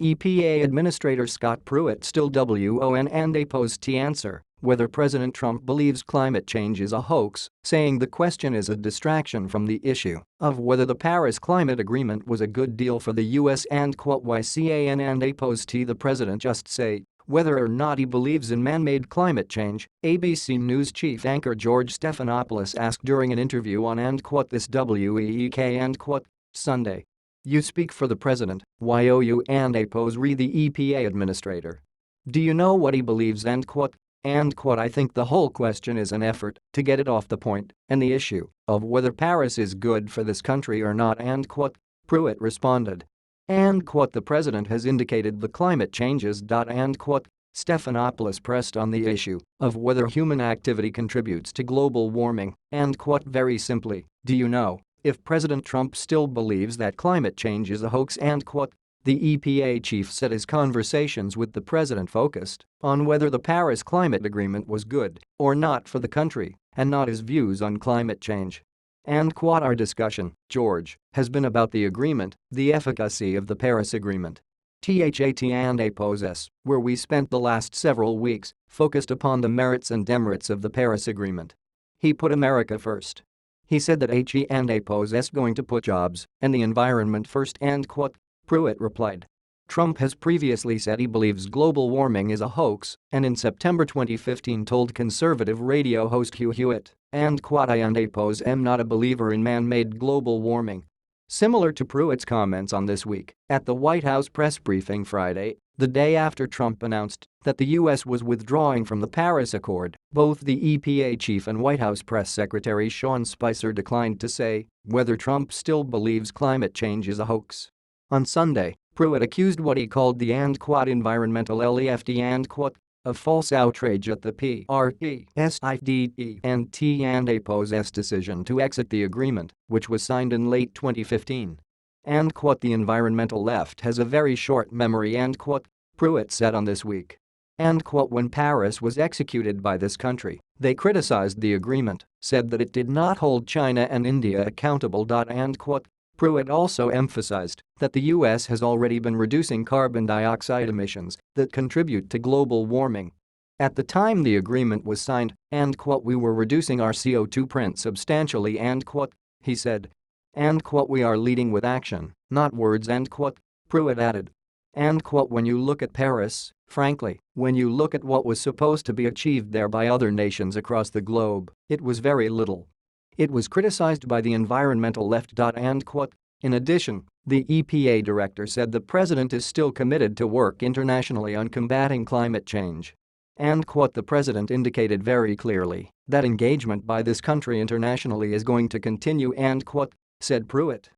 EPA Administrator Scott Pruitt still won and opposed to answer whether President Trump believes climate change is a hoax, saying the question is a distraction from the issue of whether the Paris Climate Agreement was a good deal for the US and YCAN and opposed to the president just say whether or not he believes in man-made climate change, ABC News chief anchor George Stephanopoulos asked during an interview on this week and Sunday. You speak for the president, you and oppose the EPA administrator. Do you know what he believes and I think the whole question is an effort to get it off the point and the issue of whether Paris is good for this country or not and Pruitt responded. And the president has indicated the climate changes and Stephanopoulos pressed on the issue of whether human activity contributes to global warming and very simply, do you know if President Trump still believes that climate change is a hoax and the EPA chief said his conversations with the president focused on whether the Paris Climate Agreement was good or not for the country and not his views on climate change. And our discussion, George, has been about the agreement, the efficacy of the Paris Agreement. THAT and oppose, where we spent the last several weeks focused upon the merits and demerits of the Paris Agreement. He put America first. He said that he and oppose going to put jobs and the environment first and Pruitt replied. Trump has previously said he believes global warming is a hoax and in September 2015 told conservative radio host Hugh Hewitt and I and oppose am not a believer in man-made global warming. Similar to Pruitt's comments on This Week at the White House press briefing Friday, the day after Trump announced that the U.S. was withdrawing from the Paris Accord, both the EPA chief and White House press secretary Sean Spicer declined to say whether Trump still believes climate change is a hoax. On Sunday, Pruitt accused what he called the environmental left of false outrage at the President oppose's decision to exit the agreement, which was signed in late 2015. And the environmental left has a very short memory and Pruitt said on This Week. And when Paris was executed by this country, they criticized the agreement, said that it did not hold China and India accountable and Pruitt also emphasized that the U.S. has already been reducing carbon dioxide emissions that contribute to global warming. At the time the agreement was signed, and we were reducing our CO2 print substantially and he said. And we are leading with action, not words and Pruitt added. And when you look at Paris, frankly, when you look at what was supposed to be achieved there by other nations across the globe, it was very little. It was criticized by the environmental left and in addition, the EPA director said the president is still committed to work internationally on combating climate change. And the president indicated very clearly that engagement by this country internationally is going to continue and said Pruitt.